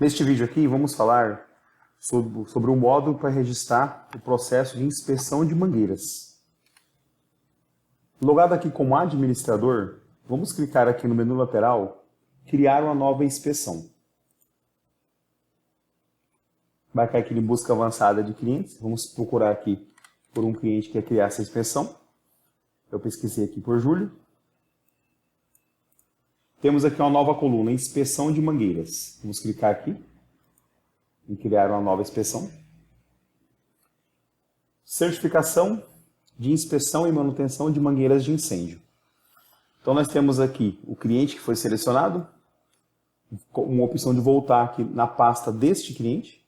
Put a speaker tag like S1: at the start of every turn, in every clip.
S1: Neste vídeo aqui vamos falar sobre o modo para registrar o processo de inspeção de mangueiras. Logado aqui como administrador, vamos clicar aqui no menu lateral, criar uma nova inspeção. Vai cair aqui em busca avançada de clientes, vamos procurar aqui por um cliente que quer criar essa inspeção. Eu pesquisei aqui por Júlio. Temos aqui uma nova coluna, inspeção de mangueiras. Vamos clicar aqui em criar uma nova inspeção. Certificação de inspeção e manutenção de mangueiras de incêndio. Então nós temos aqui o cliente que foi selecionado, uma opção de voltar aqui na pasta deste cliente.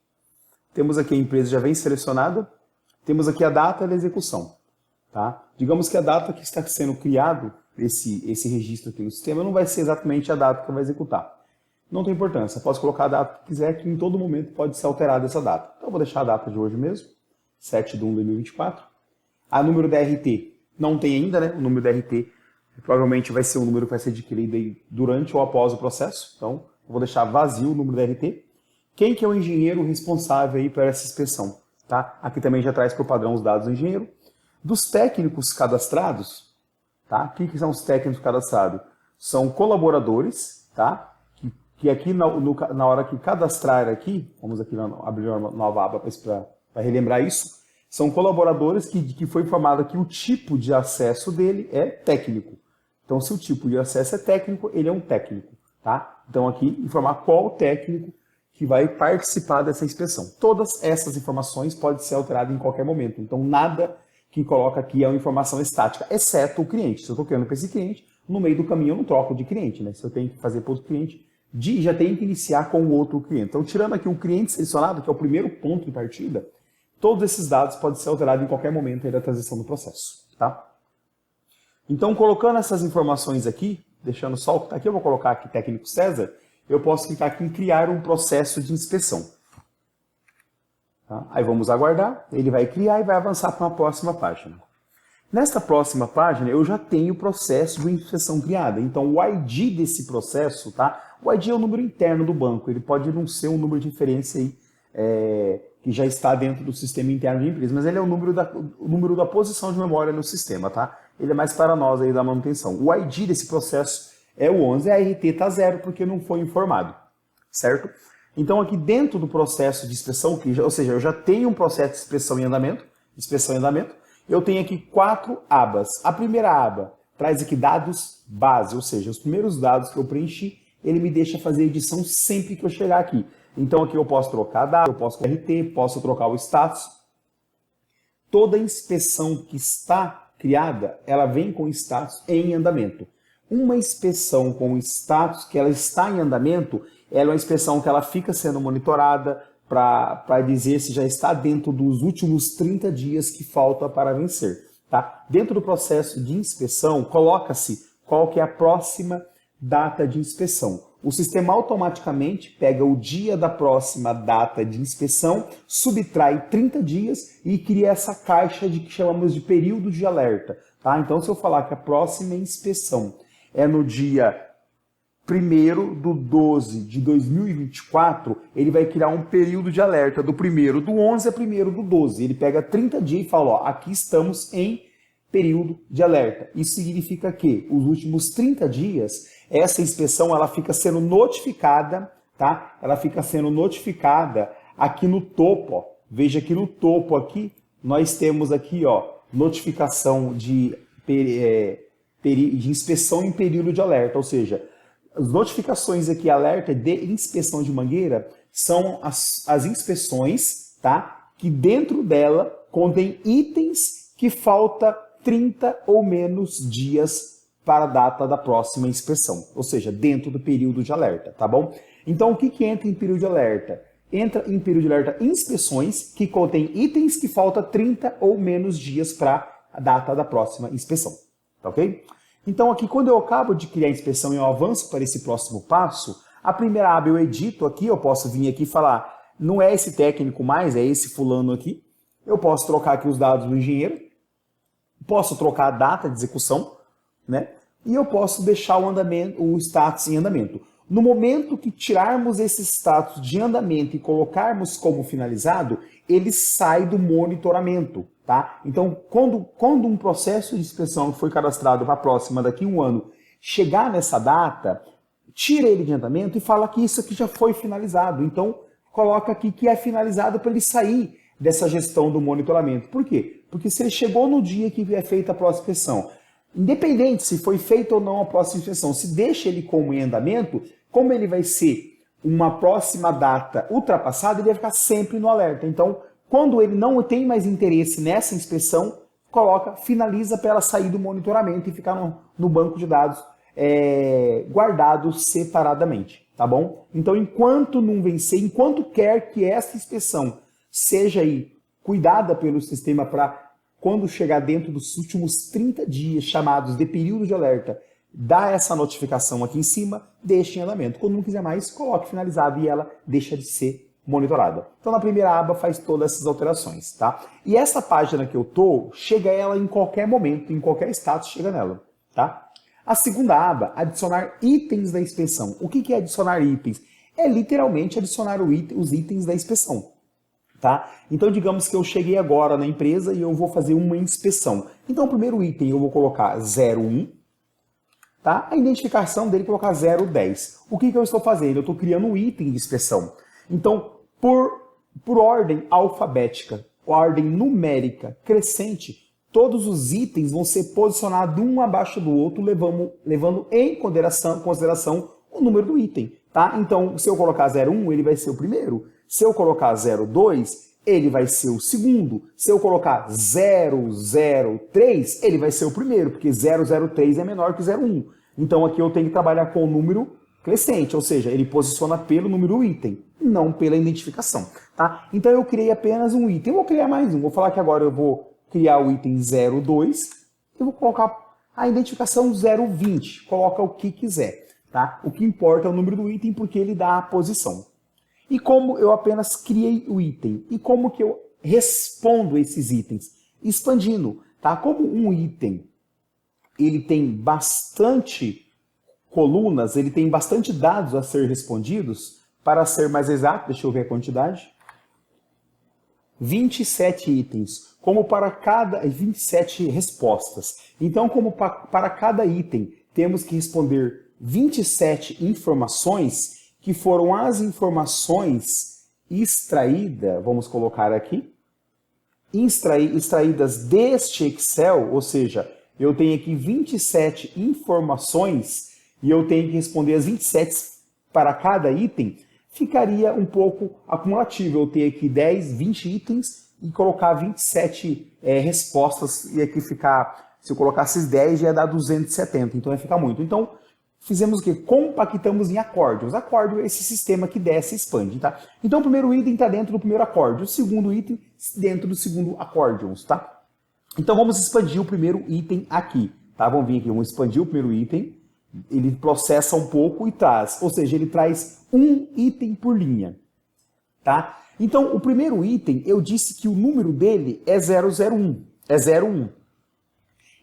S1: Temos aqui a empresa já vem selecionada, temos aqui a data da execução. Tá? Digamos que a data que está sendo criado, esse registro aqui no sistema, não vai ser exatamente a data que vai executar. Não tem importância, posso colocar a data que quiser, que em todo momento pode ser alterada essa data. Então eu vou deixar a data de hoje mesmo, 7/1/2024. A número da RT não tem ainda, né? O número da RT provavelmente vai ser um número que vai ser adquirido aí durante ou após o processo. Então eu vou deixar vazio o número da RT. Quem que é o engenheiro responsável aí por essa inspeção? Tá? Aqui também já traz para o padrão os dados do engenheiro. Dos técnicos cadastrados, tá? O que são os técnicos cadastrados? São colaboradores, tá? Que aqui na hora que cadastrar aqui, vamos aqui abrir uma nova aba para relembrar isso, são colaboradores que foi informado que o tipo de acesso dele é técnico. Então, se o tipo de acesso é técnico, ele é um técnico, tá? Então, aqui, informar qual técnico que vai participar dessa inspeção. Todas essas informações podem ser alteradas em qualquer momento. Então, nada que coloca aqui é uma informação estática, exceto o cliente. Se eu estou criando para esse cliente, no meio do caminho eu não troco de cliente, né? Se eu tenho que fazer para outro cliente, já tenho que iniciar com o outro cliente. Então, tirando aqui o cliente selecionado, que é o primeiro ponto de partida, todos esses dados podem ser alterados em qualquer momento aí da transição do processo, tá? Então, colocando essas informações aqui, deixando só o que está aqui, eu vou colocar aqui técnico César, eu posso clicar aqui em criar um processo de inspeção. Tá? Aí vamos aguardar, ele vai criar e vai avançar para uma próxima página. Nesta próxima página eu já tenho o processo de inspeção criada, então o ID desse processo, tá? O ID é o número interno do banco, ele pode não ser um número de referência aí, que já está dentro do sistema interno de empresa, mas ele é o número da posição de memória no sistema, tá? Ele é mais para nós aí da manutenção. O ID desse processo é o 11, a RT está 0 porque não foi informado, certo? Então aqui dentro do processo de inspeção, ou seja, eu já tenho um processo de inspeção em andamento, eu tenho aqui 4 abas. A primeira aba traz aqui dados base, ou seja, os primeiros dados que eu preenchi, ele me deixa fazer edição sempre que eu chegar aqui. Então aqui eu posso trocar dado, eu posso trocar RT, posso trocar o status. Toda inspeção que está criada, ela vem com status em andamento. Uma inspeção com status que ela está em andamento, ela é uma inspeção que ela fica sendo monitorada para dizer se já está dentro dos últimos 30 dias que falta para vencer. Tá? Dentro do processo de inspeção, coloca-se qual que é a próxima data de inspeção. O sistema automaticamente pega o dia da próxima data de inspeção, subtrai 30 dias e cria essa caixa que chamamos de período de alerta. Tá? Então, se eu falar que a próxima inspeção é no dia 1/12/2024, ele vai criar um período de alerta do 1/do11 a 1/do12. Ele pega 30 dias e fala, ó, aqui estamos em período de alerta. Isso significa que os últimos 30 dias, essa inspeção ela fica sendo notificada, tá? Ela fica sendo notificada aqui no topo, ó. Veja aqui no topo aqui, nós temos aqui, ó, notificação de inspeção em período de alerta, ou seja, as notificações aqui, alerta de inspeção de mangueira, são as inspeções, tá? Que dentro dela contém itens que falta 30 ou menos dias para a data da próxima inspeção, ou seja, dentro do período de alerta, tá bom? Então, o que entra em período de alerta? Entra em período de alerta inspeções que contém itens que falta 30 ou menos dias para a data da próxima inspeção, tá ok? Então aqui, quando eu acabo de criar a inspeção e eu avanço para esse próximo passo, a primeira aba eu edito aqui, eu posso vir aqui e falar, não é esse técnico mais, é esse fulano aqui. Eu posso trocar aqui os dados do engenheiro, posso trocar a data de execução, né? E eu posso deixar o status em andamento. No momento que tirarmos esse status de andamento e colocarmos como finalizado, ele sai do monitoramento, tá? Então, quando um processo de inspeção que foi cadastrado para a próxima daqui a um ano chegar nessa data, tira ele de andamento e fala que isso aqui já foi finalizado. Então, coloca aqui que é finalizado para ele sair dessa gestão do monitoramento. Por quê? Porque se ele chegou no dia que é feita a próxima inspeção, independente se foi feita ou não a próxima inspeção, se deixa ele como em andamento, como ele vai ser uma próxima data ultrapassada, ele vai ficar sempre no alerta. Então, quando ele não tem mais interesse nessa inspeção, coloca, finaliza para ela sair do monitoramento e ficar no banco de dados guardado separadamente, tá bom? Então, enquanto não vencer, enquanto quer que essa inspeção seja aí cuidada pelo sistema para quando chegar dentro dos últimos 30 dias chamados de período de alerta, dá essa notificação aqui em cima, deixe em andamento. Quando não quiser mais, coloque finalizado e ela deixa de ser monitorada. Então, na primeira aba faz todas essas alterações, tá? E essa página que eu tô, chega ela em qualquer momento, em qualquer status, chega nela, tá? A segunda aba, adicionar itens da inspeção. O que é adicionar itens? É literalmente adicionar os itens da inspeção. Tá? Então, digamos que eu cheguei agora na empresa e eu vou fazer uma inspeção. Então, o primeiro item eu vou colocar 01, tá? A identificação dele colocar 010. O que eu estou fazendo? Eu estou criando um item de inspeção. Então, por ordem alfabética, ordem numérica crescente, todos os itens vão ser posicionados um abaixo do outro, levando em consideração o número do item. Tá? Então, se eu colocar 01, ele vai ser o primeiro. Se eu colocar 02, ele vai ser o segundo. Se eu colocar 003, ele vai ser o primeiro, porque 003 é menor que 01. Então aqui eu tenho que trabalhar com o número crescente, ou seja, ele posiciona pelo número item, não pela identificação. Tá? Então eu criei apenas um item. Eu vou criar mais um. Vou falar que agora eu vou criar o item 02 e vou colocar a identificação 020. Coloca o que quiser. Tá? O que importa é o número do item porque ele dá a posição. E como eu apenas criei o item? E como que eu respondo esses itens? Expandindo, tá? Como um item, ele tem bastante colunas, ele tem bastante dados a ser respondidos, para ser mais exato, deixa eu ver a quantidade, 27 itens, como para cada 27 respostas. Então, como para cada item, temos que responder 27 informações, que foram as informações extraídas, vamos colocar aqui, extraídas deste Excel, ou seja, eu tenho aqui 27 informações e eu tenho que responder as 27 para cada item, ficaria um pouco acumulativo. Eu tenho aqui 10, 20 itens e colocar 27 respostas e aqui ficar, se eu colocasse 10 já ia dar 270, então ia ficar muito. Então, fizemos o quê? Compactamos em acórdions. Acórdio é esse sistema que desce e expande, tá? Então o primeiro item está dentro do primeiro acórdio, o segundo item dentro do segundo acórdions, tá? Então vamos expandir o primeiro item aqui, tá? Vamos vir aqui, vamos expandir o primeiro item, ele processa um pouco e traz, ou seja, ele traz um item por linha, tá? Então o primeiro item, eu disse que o número dele é 001, é 01.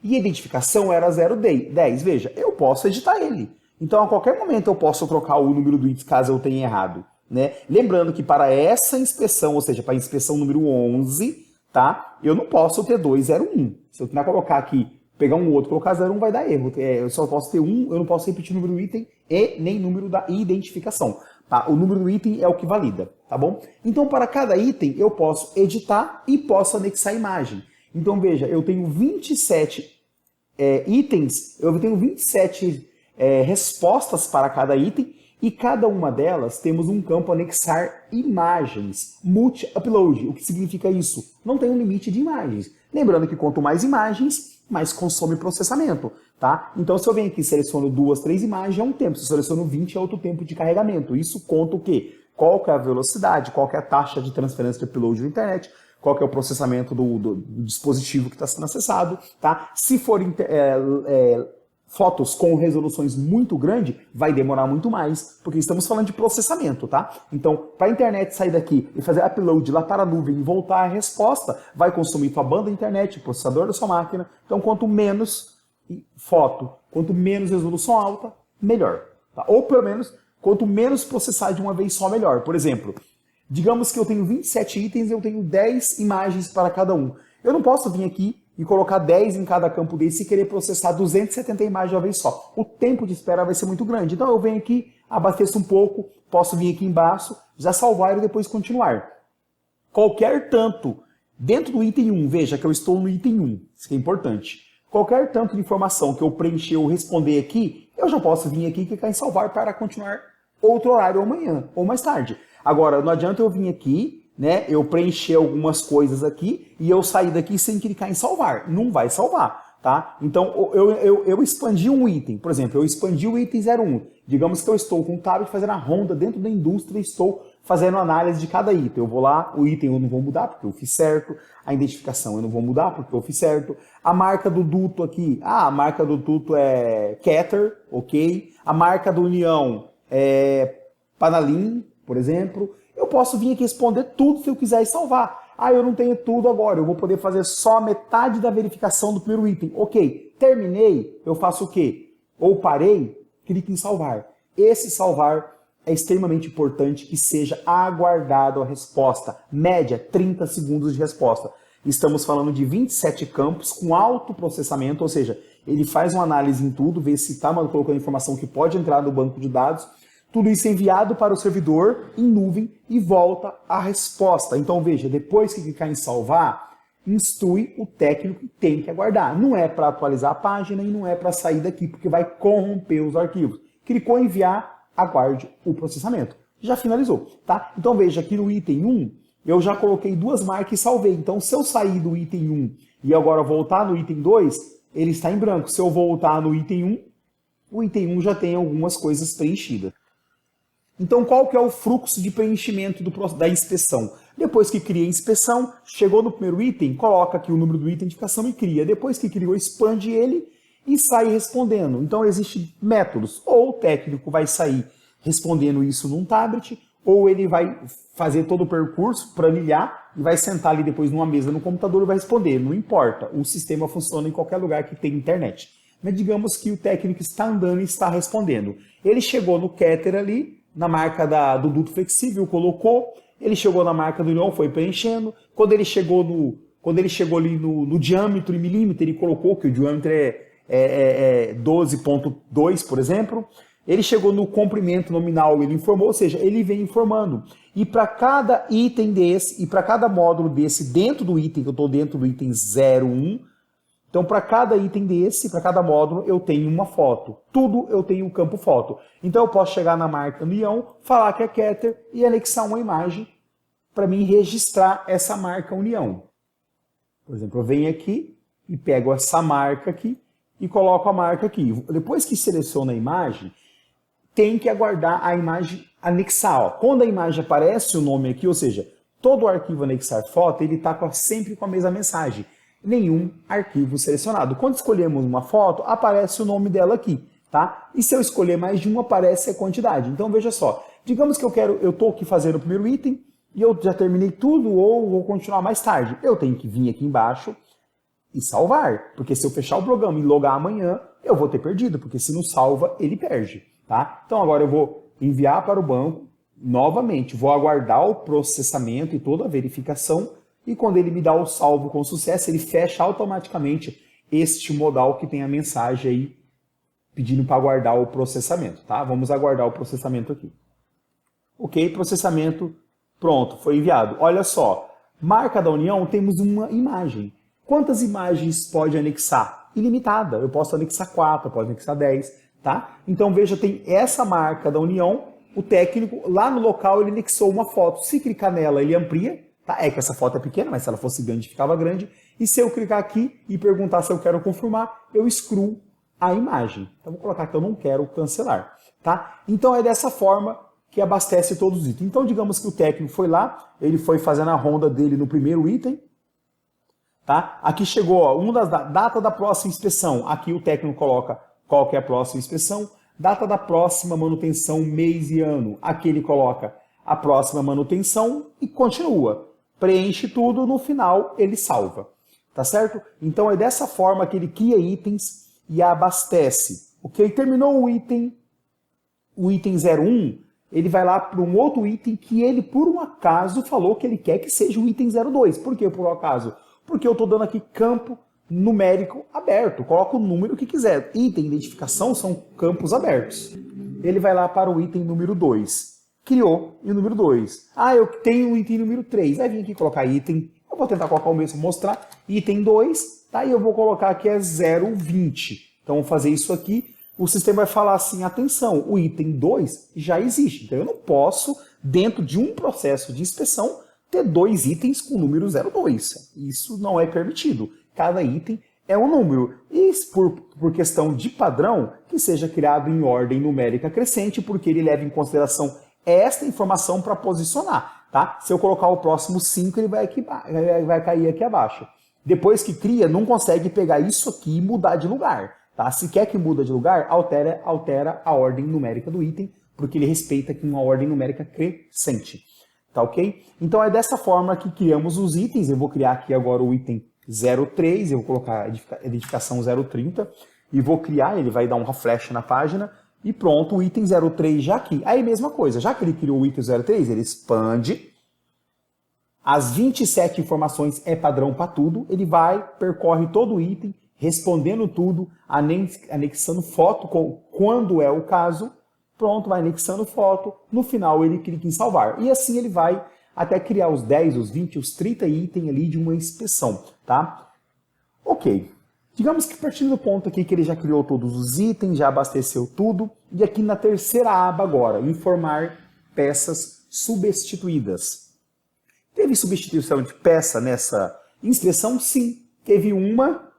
S1: E a identificação era 010. Veja, eu posso editar ele. Então, a qualquer momento eu posso trocar o número do item caso eu tenha errado. Né? Lembrando que para essa inspeção, ou seja, para a inspeção número 11, tá? Eu não posso ter 201. Se eu tentar colocar aqui, pegar um outro, colocar 01, vai dar erro. Eu só posso ter um, eu não posso repetir o número do item e nem número da identificação. Tá? O número do item é o que valida, tá bom? Então, para cada item, eu posso editar e posso anexar a imagem. Então, veja, eu tenho 27 itens, eu tenho 27 respostas para cada item e cada uma delas temos um campo anexar imagens, multi-upload. O que significa isso? Não tem um limite de imagens. Lembrando que quanto mais imagens, mais consome processamento. Tá? Então, se eu venho aqui e seleciono 2, 3 imagens, é um tempo. Se eu seleciono 20, é outro tempo de carregamento. Isso conta o quê? Qual que é a velocidade, qual que é a taxa de transferência de upload na internet, qual que é o processamento do dispositivo que está sendo acessado, tá? Se forem fotos com resoluções muito grandes, vai demorar muito mais, porque estamos falando de processamento, tá? Então, para a internet sair daqui e fazer upload lá para a nuvem e voltar a resposta, vai consumir sua banda internet, o processador da sua máquina. Então, quanto menos foto, quanto menos resolução alta, melhor. Tá? Ou pelo menos Quanto menos processar de uma vez só, melhor. Por exemplo, digamos que eu tenho 27 itens, eu tenho 10 imagens para cada um. Eu não posso vir aqui e colocar 10 em cada campo desse e querer processar 270 imagens de uma vez só. O tempo de espera vai ser muito grande. Então eu venho aqui, abasteço um pouco, posso vir aqui embaixo, já salvar e depois continuar. Qualquer tanto, dentro do item 1, veja que eu estou no item 1, isso que é importante. Qualquer tanto de informação que eu preencher ou responder aqui, eu já posso vir aqui e clicar em salvar para continuar outro horário amanhã ou mais tarde. Agora, não adianta eu vir aqui, né, eu preencher algumas coisas aqui e eu sair daqui sem clicar em salvar. Não vai salvar, tá? Então, eu expandi um item. Por exemplo, eu expandi o item 01. Digamos que eu estou com o tablet fazendo a ronda dentro da indústria e estou fazendo análise de cada item. Eu vou lá, o item eu não vou mudar porque eu fiz certo. A identificação eu não vou mudar porque eu fiz certo. A marca do duto aqui, a marca do duto é Keter, ok? A marca da união é Panalim, por exemplo. Eu posso vir aqui responder tudo se eu quiser e salvar. Ah, eu não tenho tudo agora, eu vou poder fazer só metade da verificação do primeiro item. Ok, terminei, eu faço o quê? Ou parei, clique em salvar. Esse salvar é extremamente importante que seja aguardado a resposta. Média, 30 segundos de resposta. Estamos falando de 27 campos com alto processamento, ou seja, ele faz uma análise em tudo, vê se está colocando informação que pode entrar no banco de dados. Tudo isso é enviado para o servidor em nuvem e volta a resposta. Então veja, depois que clicar em salvar, instrui o técnico que tem que aguardar. Não é para atualizar a página e não é para sair daqui, porque vai corromper os arquivos. Clicou em enviar, aguarde o processamento. Já finalizou, tá? Então veja, aqui no item 1, eu já coloquei duas marcas e salvei. Então se eu sair do item 1 e agora voltar no item 2, ele está em branco. Se eu voltar no item 1, o item 1 já tem algumas coisas preenchidas. Então, qual que é o fluxo de preenchimento da inspeção? Depois que cria a inspeção, chegou no primeiro item, coloca aqui o número do item de identificação e cria. Depois que criou, expande ele e sai respondendo. Então, existem métodos. Ou o técnico vai sair respondendo isso num tablet, ou ele vai fazer todo o percurso, planilhar, e vai sentar ali depois numa mesa no computador e vai responder. Não importa, o sistema funciona em qualquer lugar que tem internet. Mas digamos que o técnico está andando e está respondendo. Ele chegou no Keter ali, na marca do duto flexível, colocou, ele chegou na marca do união, foi preenchendo, quando ele chegou ali no diâmetro em milímetro, ele colocou que o diâmetro é 12,2, por exemplo, ele chegou no comprimento nominal, ele informou, ou seja, ele vem informando. E para cada item desse, e para cada módulo desse, dentro do item, que eu estou dentro do item 01, então, para cada item desse, para cada módulo, eu tenho uma foto. Tudo eu tenho um campo foto. Então, eu posso chegar na marca União, falar que é Keter e anexar uma imagem para mim registrar essa marca União. Por exemplo, eu venho aqui e pego essa marca aqui e coloco a marca aqui. Depois que seleciona a imagem, tem que aguardar a imagem anexar. Ó. Quando a imagem aparece o nome aqui, ou seja, todo o arquivo anexar foto, ele está sempre com a mesma mensagem. Nenhum arquivo selecionado. Quando escolhemos uma foto, aparece o nome dela aqui, tá? E se eu escolher mais de uma, aparece a quantidade. Então veja só, digamos que eu estou aqui fazendo o primeiro item e eu já terminei tudo ou vou continuar mais tarde. Eu tenho que vir aqui embaixo e salvar, porque se eu fechar o programa e logar amanhã, eu vou ter perdido, porque se não salva, ele perde, tá? Então agora eu vou enviar para o banco, novamente, vou aguardar o processamento e toda a verificação. E quando ele me dá o salvo com sucesso, ele fecha automaticamente este modal que tem a mensagem aí pedindo para aguardar o processamento, tá? Vamos aguardar o processamento aqui. Ok, processamento pronto, foi enviado. Olha só, marca da união, temos uma imagem. Quantas imagens pode anexar? Ilimitada. Eu posso anexar 4, eu posso anexar 10, tá? Então veja, tem essa marca da união, o técnico, lá no local ele anexou uma foto. Se clicar nela, ele amplia. Tá? É que essa foto é pequena, mas se ela fosse grande, ficava grande. E se eu clicar aqui e perguntar se eu quero confirmar, eu excluo a imagem. Então, vou colocar que eu não quero cancelar. Tá? Então, é dessa forma que abastece todos os itens. Então, digamos que o técnico foi lá, ele foi fazendo a ronda dele no primeiro item. Tá? Aqui chegou ó, data da próxima inspeção. Aqui o técnico coloca qual que é a próxima inspeção. Data da próxima manutenção, mês e ano. Aqui ele coloca a próxima manutenção e continua. Preenche tudo, no final ele salva. Tá certo? Então é dessa forma que ele cria itens e abastece. Ok? Terminou o item, o item 01, ele vai lá para um outro item que ele, por um acaso, falou que ele quer que seja o item 02. Por que por um acaso? Porque eu estou dando aqui campo numérico aberto. Coloca o número que quiser. Item e identificação são campos abertos. Ele vai lá para o item número 2. Criou e o número 2. Ah, eu tenho o item número 3. Aí vim aqui colocar item. Eu vou tentar colocar o mesmo, mostrar. Item 2, tá? E eu vou colocar aqui 020. Então, vou fazer isso aqui. O sistema vai falar assim, atenção, o item 2 já existe. Então, eu não posso, dentro de um processo de inspeção, ter 2 itens com o número 02. Isso não é permitido. Cada item é um número. E por questão de padrão, que seja criado em ordem numérica crescente, porque ele leva em consideração esta informação para posicionar. Tá? Se eu colocar o próximo 5, ele vai cair aqui abaixo. Depois que cria, não consegue pegar isso aqui e mudar de lugar. Tá? Se quer que muda de lugar, altera a ordem numérica do item, porque ele respeita aqui uma ordem numérica crescente. Tá ok? Então é dessa forma que criamos os itens. Eu vou criar aqui agora o item 03, eu vou colocar a identificação 030 e vou criar, ele vai dar um refresh na página e pronto, o item 03 já aqui. Aí mesma coisa, já que ele criou o item 03, ele expande. As 27 informações é padrão para tudo, ele vai, percorre todo o item, respondendo tudo, anexando foto quando é o caso. Pronto, vai anexando foto, no final ele clica em salvar. E assim ele vai até criar os 10, os 20, os 30 itens ali de uma inspeção, tá? Ok. Digamos que partindo do ponto aqui que ele já criou todos os itens, já abasteceu tudo, e aqui na terceira aba agora, informar peças substituídas. Teve substituição de peça nessa inspeção? Sim. Teve uma,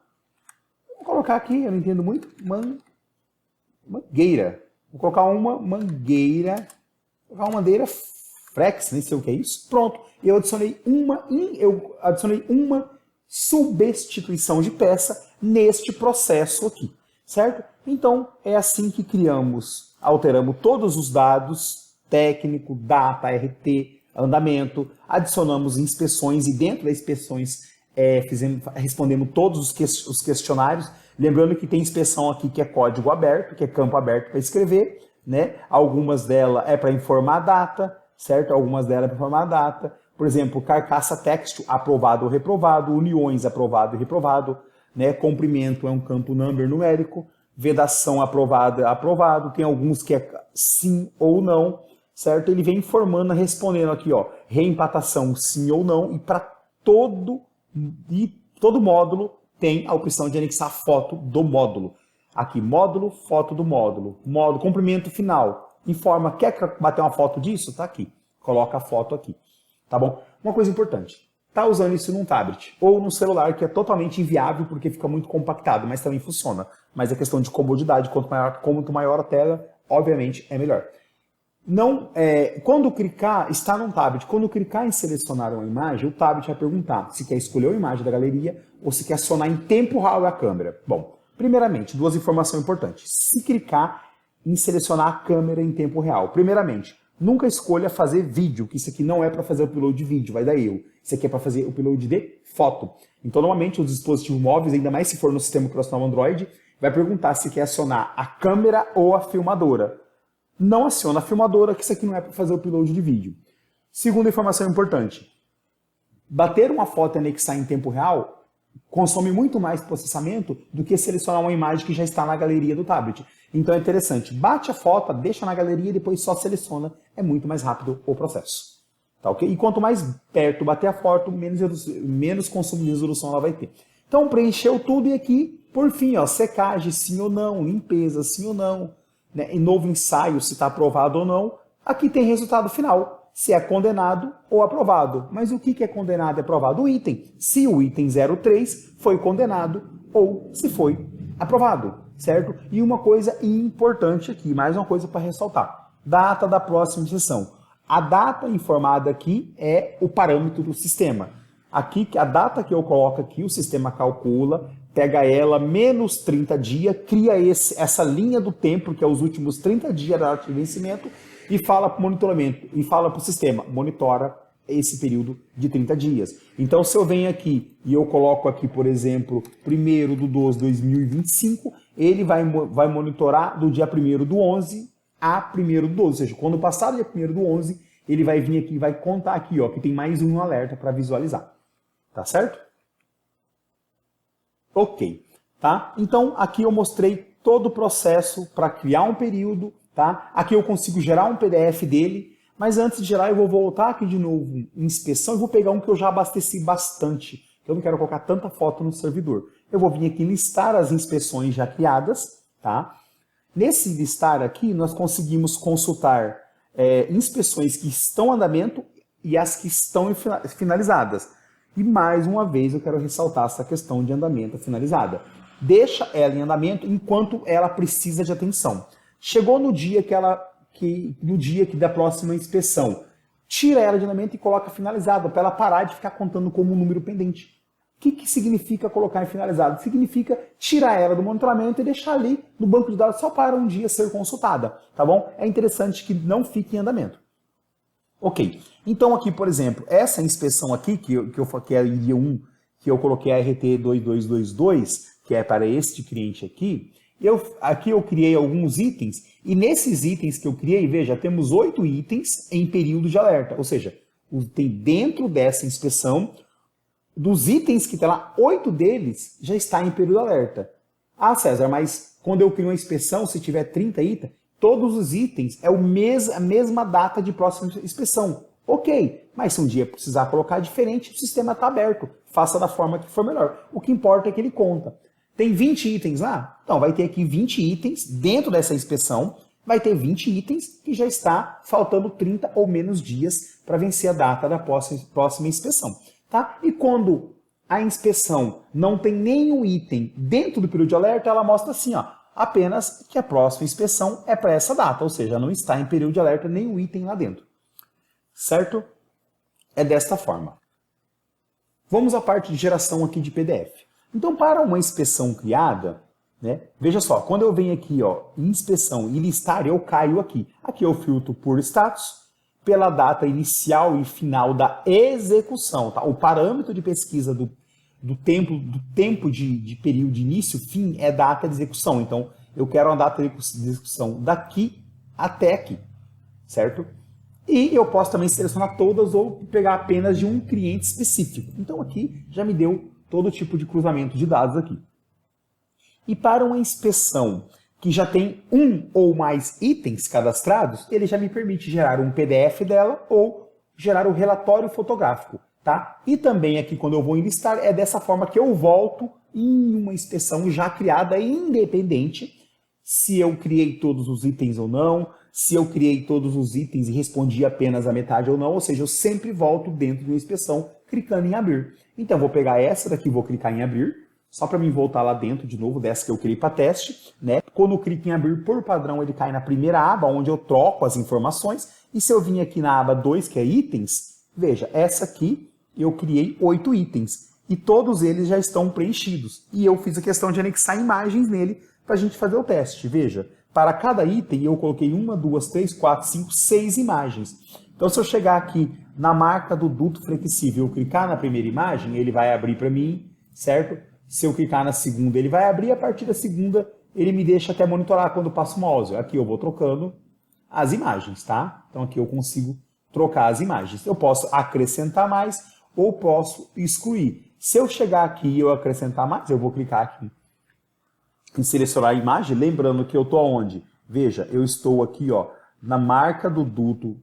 S1: vou colocar aqui, eu não entendo muito, mangueira. Vou colocar uma mangueira, Frex, nem sei o que é isso. Pronto, eu adicionei uma substituição de peça neste processo aqui, certo? Então, é assim que criamos, alteramos todos os dados, técnico, data, RT, andamento, adicionamos inspeções e dentro das inspeções respondemos todos os questionários. Lembrando que tem inspeção aqui que é código aberto, que é campo aberto para escrever, né? Algumas delas é para informar a data, certo? Algumas delas é para informar a data. Por exemplo, carcaça têxtil, aprovado ou reprovado, uniões, aprovado e reprovado, né? Comprimento é um campo number numérico, vedação aprovada, aprovado, tem alguns que é sim ou não, certo? Ele vem informando, respondendo aqui, ó, reempatação sim ou não, e para todo módulo tem a opção de anexar foto do módulo. Aqui, módulo, foto do módulo, comprimento final, informa, quer bater uma foto disso? Tá aqui, coloca a foto aqui, tá bom? Uma coisa importante, tá usando isso num tablet ou no celular, que é totalmente inviável porque fica muito compactado, mas também funciona. Mas é questão de comodidade, quanto maior a tela, obviamente é melhor. Quando clicar, está num tablet, quando clicar em selecionar uma imagem, o tablet vai perguntar se quer escolher a imagem da galeria ou se quer acionar em tempo real a câmera. Bom, primeiramente, duas informações importantes. Se clicar em selecionar a câmera em tempo real, primeiramente, nunca escolha fazer vídeo, que isso aqui não é para fazer o upload de vídeo, vai dar erro. Isso aqui é para fazer o upload de foto. Então, normalmente, os dispositivos móveis, ainda mais se for no sistema operacional Android, vai perguntar se quer acionar a câmera ou a filmadora. Não aciona a filmadora, que isso aqui não é para fazer o upload de vídeo. Segunda informação importante. Bater uma foto e anexar em tempo real consome muito mais processamento do que selecionar uma imagem que já está na galeria do tablet. Então é interessante, bate a foto, deixa na galeria e depois só seleciona, é muito mais rápido o processo. Tá, ok? E quanto mais perto bater a foto, menos consumo de resolução ela vai ter. Então preencheu tudo e aqui, por fim, ó, secagem sim ou não, limpeza sim ou não, né? E novo ensaio se está aprovado ou não. Aqui tem resultado final, se é condenado ou aprovado. Mas o que é condenado e aprovado? O item. Se o item 03 foi condenado ou se foi aprovado, certo? E uma coisa importante aqui, mais uma coisa para ressaltar. Data da próxima sessão. A data informada aqui é o parâmetro do sistema. Aqui, a data que eu coloco aqui, o sistema calcula, pega ela menos 30 dias, cria essa linha do tempo, que é os últimos 30 dias da data de vencimento, e fala para o monitoramento, e fala para o sistema, monitora esse período de 30 dias. Então, se eu venho aqui e eu coloco aqui, por exemplo, 1º de 12 de 2025, ele vai monitorar do dia 1º do 11 a 1º do 12, ou seja, quando passar o dia 1º do 11, ele vai vir aqui e vai contar aqui, ó, que tem mais um alerta para visualizar. Tá certo? Ok. Tá? Então, aqui eu mostrei todo o processo para criar um período. Tá? Aqui eu consigo gerar um PDF dele, mas antes de gerar eu vou voltar aqui de novo em inspeção e vou pegar um que eu já abasteci bastante. Eu não quero colocar tanta foto no servidor. Eu vou vir aqui listar as inspeções já criadas. Tá? Nesse listar aqui, nós conseguimos consultar inspeções que estão em andamento e as que estão finalizadas. E mais uma vez eu quero ressaltar essa questão de andamento finalizada. Deixa ela em andamento enquanto ela precisa de atenção. Chegou no dia da próxima inspeção, tira ela de andamento e coloca finalizada, para ela parar de ficar contando como um número pendente. O que significa colocar em finalizado? Significa tirar ela do monitoramento e deixar ali no banco de dados só para um dia ser consultada, tá bom? É interessante que não fique em andamento. Ok, então aqui, por exemplo, essa inspeção aqui, que é a dia 1, que eu coloquei a RT 2222, que é para este cliente aqui, aqui eu criei alguns itens, e nesses itens que eu criei, veja, temos 8 itens em período de alerta, ou seja, tem dentro dessa inspeção, dos itens que tem lá, 8 deles já está em período de alerta. Ah, César, mas quando eu crio uma inspeção, se tiver 30 itens, todos os itens é a mesma data de próxima inspeção. Ok, mas se um dia precisar colocar diferente, o sistema está aberto. Faça da forma que for melhor. O que importa é que ele conta. Tem 20 itens lá? Então, vai ter aqui 20 itens dentro dessa inspeção. Vai ter 20 itens que já está faltando 30 ou menos dias para vencer a data da próxima inspeção. Tá? E quando a inspeção não tem nenhum item dentro do período de alerta, ela mostra assim, ó, apenas que a próxima inspeção é para essa data, ou seja, não está em período de alerta nenhum item lá dentro. Certo? É desta forma. Vamos à parte de geração aqui de PDF. Então, para uma inspeção criada, né, veja só, quando eu venho aqui, ó, em inspeção e listar, eu caio aqui. Aqui eu filtro por status, pela data inicial e final da execução. Tá? O parâmetro de pesquisa do tempo de período de início, fim, é data de execução. Então, eu quero uma data de execução daqui até aqui, certo? E eu posso também selecionar todas ou pegar apenas de um cliente específico. Então, aqui já me deu todo tipo de cruzamento de dados aqui. E para uma inspeção que já tem um ou mais itens cadastrados, ele já me permite gerar um PDF dela ou gerar o relatório fotográfico. Tá? E também aqui, quando eu vou enlistar, é dessa forma que eu volto em uma inspeção já criada, independente se eu criei todos os itens ou não, se eu criei todos os itens e respondi apenas a metade ou não, ou seja, eu sempre volto dentro de uma inspeção clicando em abrir. Então, eu vou pegar essa daqui e vou clicar em abrir, só para mim voltar lá dentro de novo, dessa que eu criei para teste. Né? Quando eu clico em abrir, por padrão, ele cai na primeira aba, onde eu troco as informações. E se eu vim aqui na aba 2, que é itens, veja, essa aqui eu criei 8 itens. E todos eles já estão preenchidos. E eu fiz a questão de anexar imagens nele para a gente fazer o teste. Veja, para cada item eu coloquei 1, 2, 3, 4, 5, 6 imagens. Então, se eu chegar aqui na marca do duto flexível e eu clicar na primeira imagem, ele vai abrir para mim, certo? Se eu clicar na segunda, ele vai abrir. A partir da segunda, ele me deixa até monitorar quando eu passo o mouse. Aqui eu vou trocando as imagens, tá? Então, aqui eu consigo trocar as imagens. Eu posso acrescentar mais ou posso excluir. Se eu chegar aqui e eu acrescentar mais, eu vou clicar aqui em selecionar a imagem, lembrando que eu estou onde? Veja, eu estou aqui, ó, na marca do duto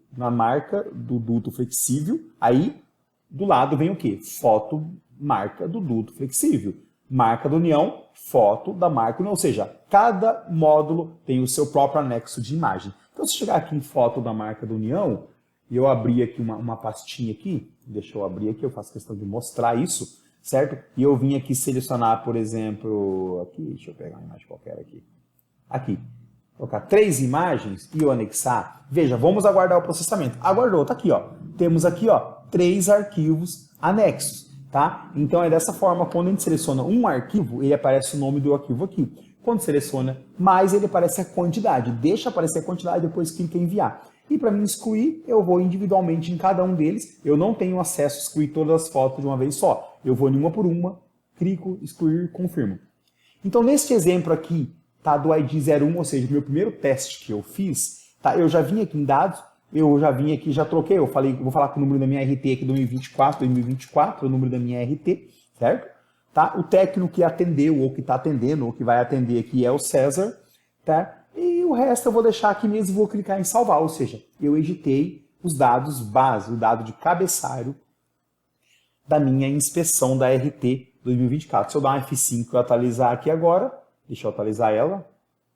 S1: flexível. Aí, do lado vem o quê? Foto, marca do duto flexível. Marca da união, foto da marca união. Ou seja, cada módulo tem o seu próprio anexo de imagem. Então, se eu chegar aqui em foto da marca da união, e eu abrir aqui uma pastinha aqui, deixa eu abrir aqui, eu faço questão de mostrar isso, certo? E eu vim aqui selecionar, por exemplo, aqui, deixa eu pegar uma imagem qualquer aqui. Aqui, colocar 3 imagens e eu anexar. Veja, vamos aguardar o processamento. Aguardou, tá aqui, ó. Temos aqui, ó, 3 arquivos anexos, tá? Então é dessa forma, quando a gente seleciona um arquivo, ele aparece o nome do arquivo aqui. Quando seleciona mais, ele aparece a quantidade. Deixa aparecer a quantidade, depois clica em enviar. E para mim excluir, eu vou individualmente em cada um deles. Eu não tenho acesso a excluir todas as fotos de uma vez só. Eu vou em uma por uma, clico, excluir, confirmo. Então, neste exemplo aqui, tá, do ID 01, ou seja, o meu primeiro teste que eu fiz, Tá? Eu já vim aqui em dados, eu já vim aqui, já troquei, eu falei, vou falar com o número da minha RT aqui 2024, o número da minha RT, certo? Tá? O técnico que atendeu, ou que está atendendo, ou que vai atender aqui é o César, tá? E o resto eu vou deixar aqui mesmo e vou clicar em salvar, ou seja, eu editei os dados base, o dado de cabeçalho da minha inspeção da RT 2024. Se eu dar um F5 e atualizar aqui agora, deixa eu atualizar ela,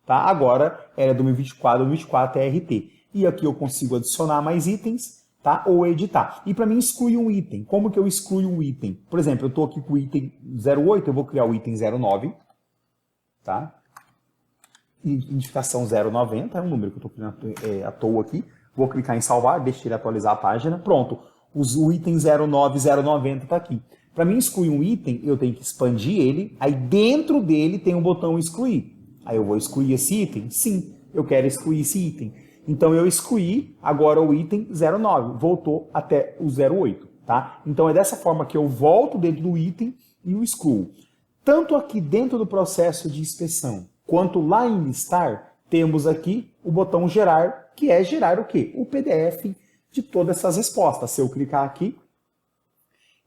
S1: tá? Agora ela é 2024 é RT. E aqui eu consigo adicionar mais itens, tá? Ou editar. E para mim excluir um item. Como que eu excluo um item? Por exemplo, eu estou aqui com o item 08, eu vou criar o item 09, tá? Identificação 090, é um número que eu estou criando à toa aqui. Vou clicar em salvar, deixa ele atualizar a página. Pronto, o item 09, 090 está aqui. Para mim excluir um item, eu tenho que expandir ele. Aí dentro dele tem um botão excluir. Aí eu vou excluir esse item? Sim, eu quero excluir esse item. Então eu excluí agora o item 09, voltou até o 08. Tá? Então é dessa forma que eu volto dentro do item e o excluo. Tanto aqui dentro do processo de inspeção, quanto lá em listar, temos aqui o botão gerar, que é gerar o quê? O PDF de todas essas respostas. Se eu clicar aqui,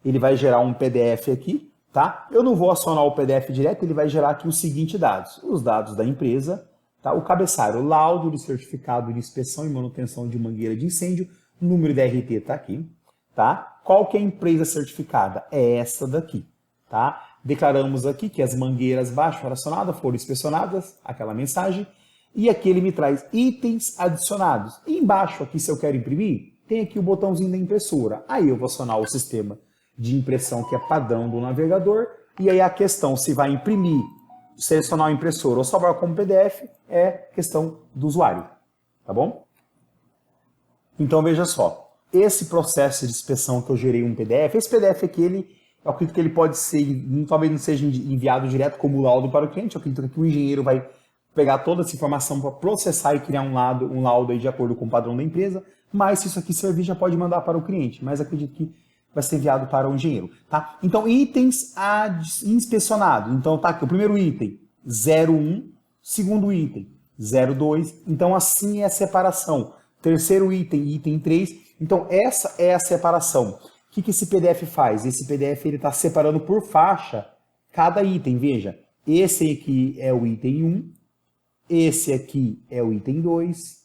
S1: ele vai gerar um PDF aqui, tá? Eu não vou acionar o PDF direto, ele vai gerar aqui os seguintes dados. Os dados da empresa, tá? O cabeçalho, o laudo do certificado de inspeção e manutenção de mangueira de incêndio, o número da RT está aqui, tá? Qual que é a empresa certificada? É essa daqui, tá? Declaramos aqui que as mangueiras baixo fracionadas foram inspecionadas, aquela mensagem, e aqui ele me traz itens adicionados. E embaixo aqui, se eu quero imprimir, tem aqui o botãozinho da impressora. Aí eu vou acionar o sistema de impressão que é padrão do navegador, e aí a questão se vai imprimir, selecionar a impressora ou salvar como PDF, é questão do usuário, tá bom? Então veja só, esse processo de inspeção que eu gerei um PDF, esse PDF aqui, eu acredito que ele pode ser, talvez não seja enviado direto como laudo para o cliente, eu acredito que o engenheiro vai pegar toda essa informação para processar e criar um laudo aí de acordo com o padrão da empresa, mas se isso aqui servir, já pode mandar para o cliente, mas acredito que vai ser enviado para o engenheiro, tá? Então, itens inspecionados. Então, tá aqui o primeiro item, 01, segundo item, 02. Então, assim é a separação. Terceiro item, item 3. Então, essa é a separação. O que esse PDF faz? Esse PDF está separando por faixa cada item. Veja, esse aqui é o item 1, esse aqui é o item 2,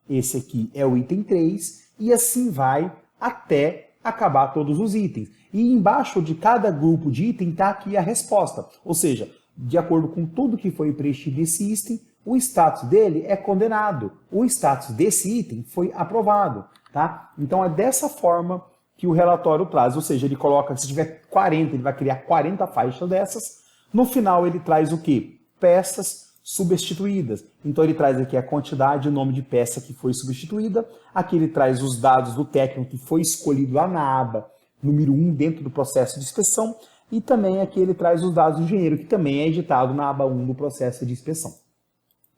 S1: esse aqui é o item 3, e assim vai até acabar todos os itens. E embaixo de cada grupo de item está aqui a resposta. Ou seja, de acordo com tudo que foi preenchido nesse item, o status dele é condenado. O status desse item foi aprovado. Tá? Então é dessa forma que o relatório traz. Ou seja, ele coloca, se tiver 40, ele vai criar 40 faixas dessas. No final ele traz o quê? Peças substituídas. Então ele traz aqui a quantidade e o nome de peça que foi substituída. Aqui ele traz os dados do técnico que foi escolhido lá na aba número 1 dentro do processo de inspeção. E também aqui ele traz os dados do engenheiro, que também é editado na aba 1 do processo de inspeção.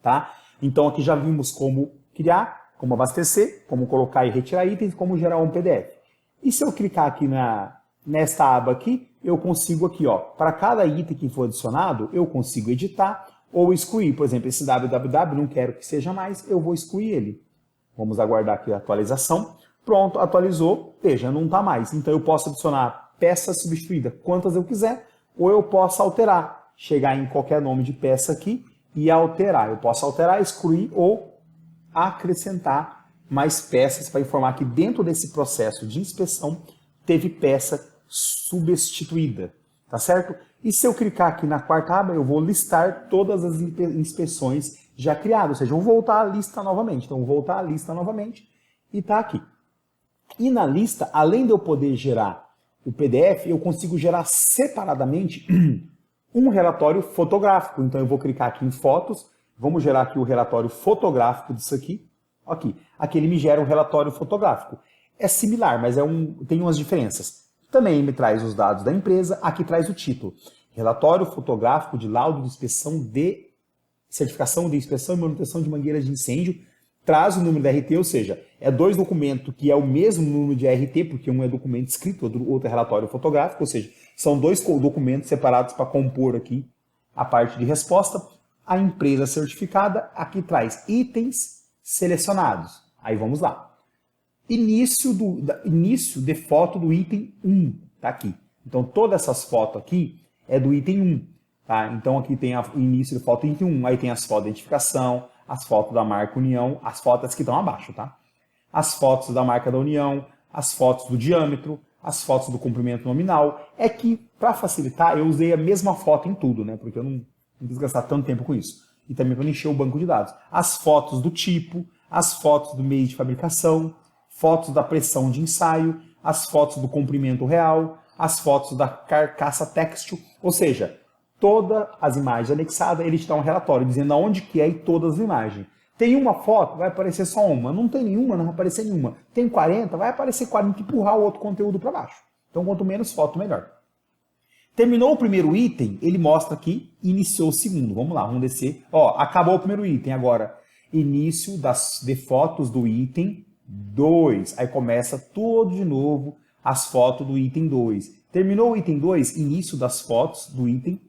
S1: Tá? Então aqui já vimos como criar, como abastecer, como colocar e retirar itens, como gerar um PDF. E se eu clicar aqui nesta aba aqui, eu consigo aqui, ó, para cada item que for adicionado, eu consigo editar ou excluir. Por exemplo, esse www, não quero que seja mais, eu vou excluir ele. Vamos aguardar aqui a atualização. Pronto, atualizou, veja, não está mais. Então eu posso adicionar peça substituída quantas eu quiser, ou eu posso alterar, chegar em qualquer nome de peça aqui e alterar. Eu posso alterar, excluir ou acrescentar mais peças para informar que dentro desse processo de inspeção teve peça substituída, tá certo? E se eu clicar aqui na quarta aba, eu vou listar todas as inspeções já criadas, ou seja, eu vou voltar à lista novamente. Então, vou voltar à lista novamente e está aqui. E na lista, além de eu poder gerar o PDF, eu consigo gerar separadamente um relatório fotográfico. Então, eu vou clicar aqui em fotos, vamos gerar aqui o relatório fotográfico disso aqui. Aqui ele me gera um relatório fotográfico. É similar, mas tem umas diferenças. Também me traz os dados da empresa, aqui traz o título. Relatório fotográfico de laudo de inspeção de certificação de inspeção e manutenção de mangueiras de incêndio, traz o número da RT, ou seja, é dois documentos que é o mesmo número de RT, porque um é documento escrito, outro é relatório fotográfico, ou seja, são dois documentos separados para compor aqui a parte de resposta. A empresa certificada, aqui traz itens selecionados. Aí vamos lá. Início de foto do item 1, tá aqui. Então todas essas fotos aqui é do item 1, tá? Então aqui tem o início de foto do item 1, aí tem as fotos de identificação, as fotos da marca União, as fotos que estão abaixo, tá? As fotos da marca da União, as fotos do diâmetro, as fotos do comprimento nominal. É que, para facilitar, eu usei a mesma foto em tudo, né? Porque eu não quis gastar tanto tempo com isso. E também para encher o banco de dados. As fotos do tipo, as fotos do meio de fabricação, fotos da pressão de ensaio, as fotos do comprimento real, as fotos da carcaça têxtil, ou seja, todas as imagens anexadas, ele te dá um relatório dizendo aonde que é e todas as imagens. Tem uma foto, vai aparecer só uma. Não tem nenhuma, não vai aparecer nenhuma. Tem 40, vai aparecer 40 e empurrar o outro conteúdo para baixo. Então, quanto menos foto, melhor. Terminou o primeiro item, ele mostra que iniciou o segundo. Vamos lá, vamos descer. Ó, acabou o primeiro item. Agora, início de fotos do item 2. Aí começa tudo de novo as fotos do item 2. Terminou o item 2, início das fotos do item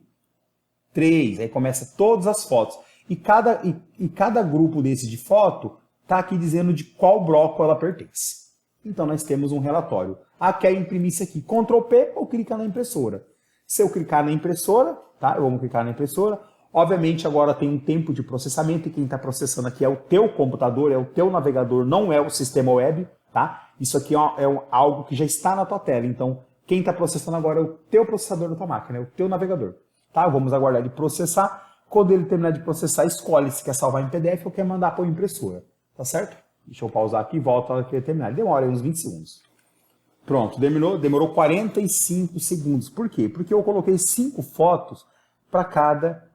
S1: 3. Aí começa todas as fotos. E cada grupo desse de foto está aqui dizendo de qual bloco ela pertence. Então nós temos um relatório. Ah, quer imprimir isso aqui? Ctrl P ou clica na impressora. Se eu clicar na impressora, tá? Vamos clicar na impressora. Obviamente agora tem um tempo de processamento e quem está processando aqui é o teu computador, é o teu navegador, não é o sistema web, tá? Isso aqui é algo que já está na tua tela. Então quem está processando agora é o teu processador da tua máquina, é o teu navegador. Tá? Vamos aguardar ele processar. Quando ele terminar de processar, escolhe se quer salvar em PDF ou quer mandar para a impressora. Tá certo? Deixa eu pausar aqui e volto a hora que ele terminar. Demora uns 20 segundos. Pronto, demorou 45 segundos. Por quê? Porque eu coloquei 5 fotos para cada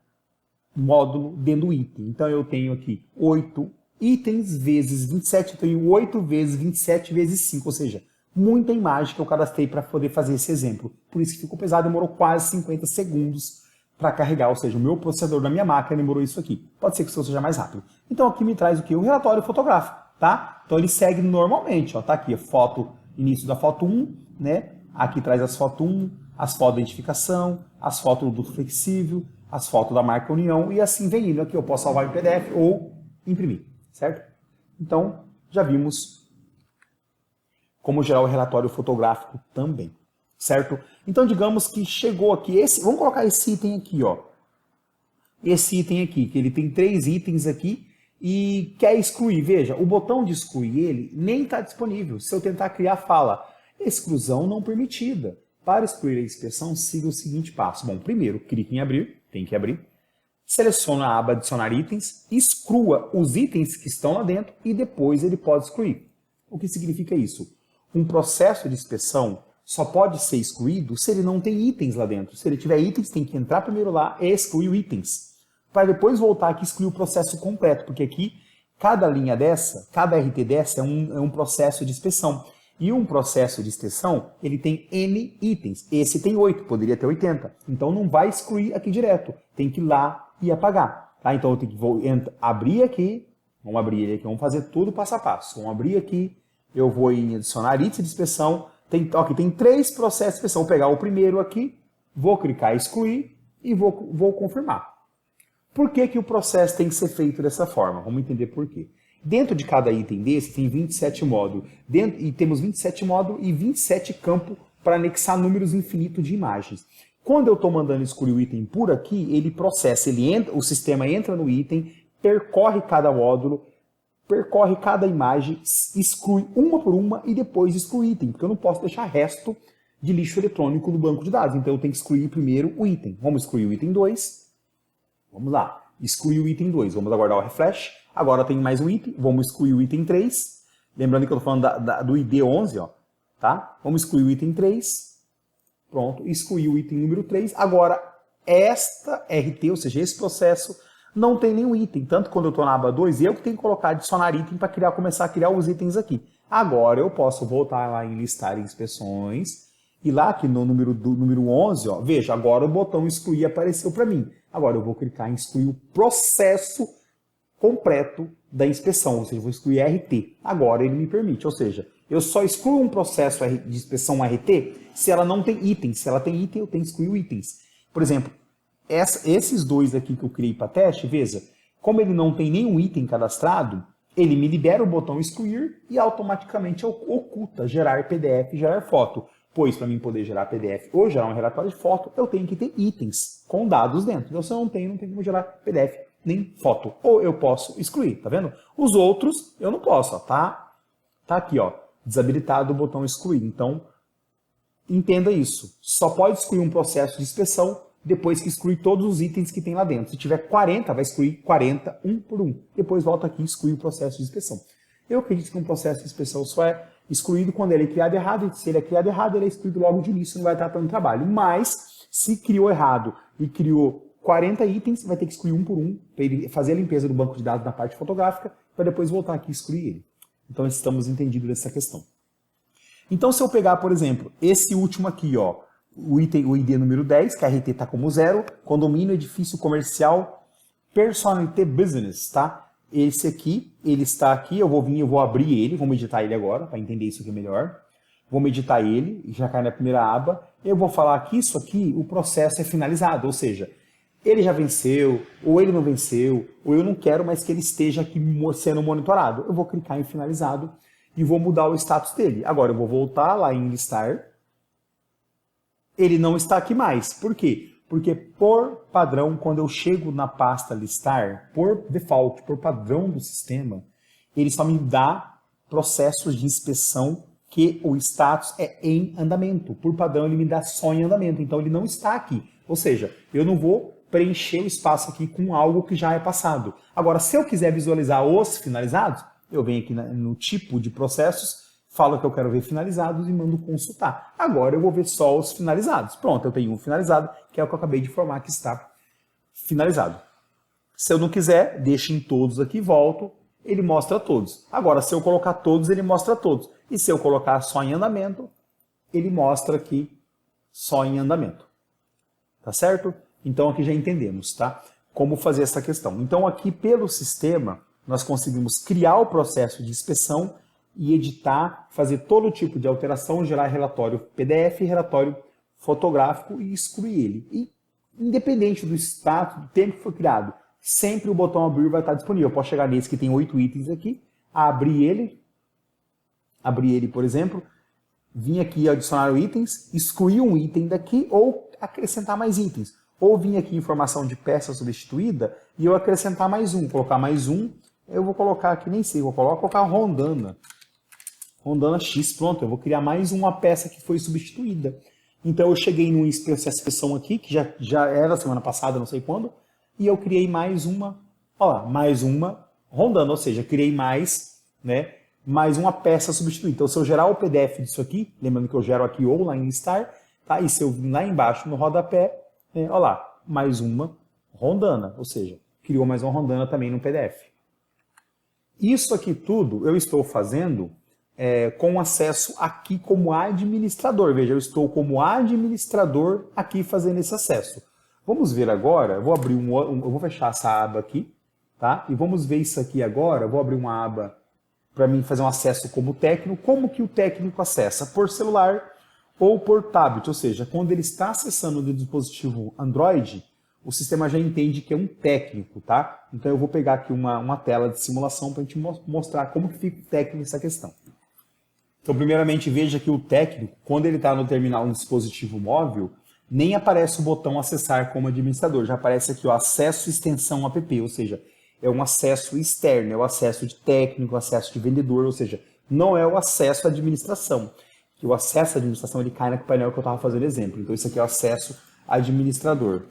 S1: módulo dentro do item. Então eu tenho aqui 8 itens vezes 27, eu tenho 8 vezes 27 vezes 5, ou seja, muita imagem que eu cadastrei para poder fazer esse exemplo. Por isso que ficou pesado, demorou quase 50 segundos para carregar, ou seja, o meu processador da minha máquina demorou isso aqui. Pode ser que o seu seja mais rápido. Então aqui me traz o que? O relatório fotográfico, tá? Então ele segue normalmente, ó, tá aqui, foto, início da foto 1, né? Aqui traz as fotos 1, as fotos de identificação, as fotos do flexível, as fotos da marca União e assim vem indo. Aqui eu posso salvar em PDF ou imprimir, certo? Então já vimos como gerar o relatório fotográfico também. Certo? Então, digamos que chegou aqui, vamos colocar esse item aqui, ó. Esse item aqui, que ele tem 3 itens aqui e quer excluir. Veja, o botão de excluir ele nem está disponível. Se eu tentar criar, fala, exclusão não permitida. Para excluir a inspeção, siga o seguinte passo. Bom, primeiro, clique em abrir, tem que abrir. Seleciona a aba adicionar itens, exclua os itens que estão lá dentro e depois ele pode excluir. O que significa isso? Um processo de inspeção só pode ser excluído se ele não tem itens lá dentro. Se ele tiver itens, tem que entrar primeiro lá e excluir os itens. Para depois voltar aqui e excluir o processo completo, porque aqui, cada linha dessa, cada RT dessa é um processo de inspeção. E um processo de inspeção, ele tem N itens. Esse tem 8, poderia ter 80. Então não vai excluir aqui direto. Tem que ir lá e apagar. Tá? Então eu tenho que abrir aqui, vamos abrir ele aqui, vamos fazer tudo passo a passo. Vamos abrir aqui, eu vou em adicionar itens de inspeção. Aqui tem 3 processos de inspeção. Vou pegar o primeiro aqui, vou clicar em excluir e vou confirmar. Por que o processo tem que ser feito dessa forma? Vamos entender por quê. Dentro de cada item desse tem 27 módulos. E temos 27 módulos e 27 campos para anexar números infinitos de imagens. Quando eu estou mandando excluir o item por aqui, ele processa, o sistema entra no item, percorre cada módulo, percorre cada imagem, exclui uma por uma e depois exclui o item, porque eu não posso deixar resto de lixo eletrônico no banco de dados. Então eu tenho que excluir primeiro o item. Vamos excluir o item 2. Vamos lá. Excluir o item 2. Vamos aguardar o refresh. Agora tem mais um item. Vamos excluir o item 3. Lembrando que eu estou falando do ID 11, ó. Tá? Vamos excluir o item 3. Pronto. Excluir o item número 3. Agora, esta RT, ou seja, esse processo, não tem nenhum item. Tanto quando eu estou na aba 2, eu que tenho que colocar adicionar item para começar a criar os itens aqui. Agora eu posso voltar lá em listar inspeções. E lá aqui no número 11, ó, veja, agora o botão excluir apareceu para mim. Agora eu vou clicar em excluir o processo completo da inspeção, ou seja, eu vou excluir RT. Agora ele me permite, ou seja, eu só excluo um processo de inspeção RT se ela não tem itens. Se ela tem item, eu tenho que excluir itens. Por exemplo, esses dois aqui que eu criei para teste, veja, como ele não tem nenhum item cadastrado, ele me libera o botão excluir e automaticamente oculta gerar PDF, gerar foto. Pois para mim poder gerar PDF ou gerar um relatório de foto, eu tenho que ter itens com dados dentro. Então se eu não tenho como gerar PDF nem foto. Ou eu posso excluir, tá vendo? Os outros eu não posso, ó, tá aqui, ó, desabilitado o botão excluir. Então, entenda isso. Só pode excluir um processo de inspeção depois que excluir todos os itens que tem lá dentro. Se tiver 40, vai excluir 40, um por um. Depois volta aqui e exclui o processo de inspeção. Eu acredito que um processo de inspeção só é excluído quando ele é criado errado, e se ele é criado errado, ele é excluído logo de início, não vai estar tanto trabalho. Mas, se criou errado e criou 40 itens, vai ter que excluir um por um, para ele fazer a limpeza do banco de dados na parte fotográfica, para depois voltar aqui e excluir ele. Então, estamos entendidos dessa questão. Então, se eu pegar, por exemplo, esse último aqui, ó, o ID número 10, que a RT está como 0, condomínio, edifício comercial, personalité business, tá? Esse aqui, ele está aqui, eu vou abrir ele, vou editar ele agora, para entender isso aqui melhor. Vou editar ele, já cai na primeira aba. Eu vou falar que isso aqui, o processo é finalizado, ou seja, ele já venceu, ou ele não venceu, ou eu não quero mais que ele esteja aqui sendo monitorado. Eu vou clicar em finalizado e vou mudar o status dele. Agora eu vou voltar lá em listar. Ele não está aqui mais. Por quê? Porque por padrão, quando eu chego na pasta listar, por default, por padrão do sistema, ele só me dá processos de inspeção que o status é em andamento. Por padrão, ele me dá só em andamento. Então, ele não está aqui. Ou seja, eu não vou preencher o espaço aqui com algo que já é passado. Agora, se eu quiser visualizar os finalizados, eu venho aqui no tipo de processos, falo que eu quero ver finalizados e mando consultar. Agora eu vou ver só os finalizados. Pronto, eu tenho um finalizado, que é o que eu acabei de informar que está finalizado. Se eu não quiser, deixo em todos aqui, volto, ele mostra todos. Agora, se eu colocar todos, ele mostra todos. E se eu colocar só em andamento, ele mostra aqui só em andamento. Tá certo? Então aqui já entendemos, tá? Como fazer essa questão. Então aqui pelo sistema, nós conseguimos criar o processo de inspeção e editar, fazer todo tipo de alteração, gerar relatório PDF, relatório fotográfico e excluir ele. E independente do status, do tempo que foi criado, sempre o botão abrir vai estar disponível. Eu posso chegar nesse que tem 8 itens aqui, abrir ele, por exemplo, vir aqui adicionar itens, excluir um item daqui ou acrescentar mais itens. Ou vir aqui informação de peça substituída e eu acrescentar mais um, colocar mais um, eu vou colocar aqui, nem sei, vou colocar Rondana. Rondana X, pronto, eu vou criar mais uma peça que foi substituída. Então eu cheguei num processo de inspeção aqui, que já era semana passada, não sei quando, e eu criei mais uma, ó, mais uma Rondana, ou seja, criei mais, né, mais uma peça substituída. Então se eu gerar o PDF disso aqui, lembrando que eu gero aqui ou lá em listar, tá? E se eu vir lá embaixo no rodapé, olha lá, mais uma Rondana, ou seja, criou mais uma Rondana também no PDF. Isso aqui tudo eu estou fazendo com acesso aqui como administrador. Veja, eu estou como administrador aqui fazendo esse acesso. Vamos ver agora, eu vou abrir eu vou fechar essa aba aqui, tá? E vamos ver isso aqui agora, eu vou abrir uma aba para mim fazer um acesso como técnico. Como que o técnico acessa? Por celular ou por tablet, ou seja, quando ele está acessando do dispositivo Android, o sistema já entende que é um técnico, tá? Então eu vou pegar aqui uma tela de simulação para a gente mostrar como que fica o técnico nessa questão. Então, primeiramente, veja que o técnico, quando ele está no terminal no dispositivo móvel, nem aparece o botão acessar como administrador, já aparece aqui o acesso extensão app, ou seja, é um acesso externo, é o acesso de técnico, o acesso de vendedor, ou seja, não é o acesso à administração. Que o acesso à administração ele cai no painel que eu estava fazendo exemplo. Então, isso aqui é o acesso administrador.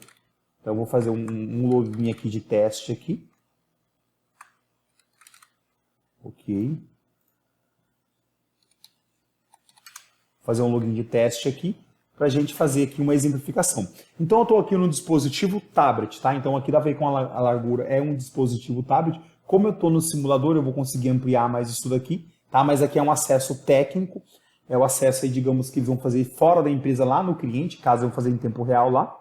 S1: Então, eu vou fazer um login aqui de teste aqui. Ok. Fazer um login de teste aqui para a gente fazer aqui uma exemplificação. Então, eu estou aqui no dispositivo tablet, tá? Então, aqui dá para ver com a largura é um dispositivo tablet. Como eu estou no simulador, eu vou conseguir ampliar mais isso daqui, tá? Mas aqui é um acesso técnico, é o acesso aí, digamos, que eles vão fazer fora da empresa lá no cliente, caso eu vou fazer em tempo real lá.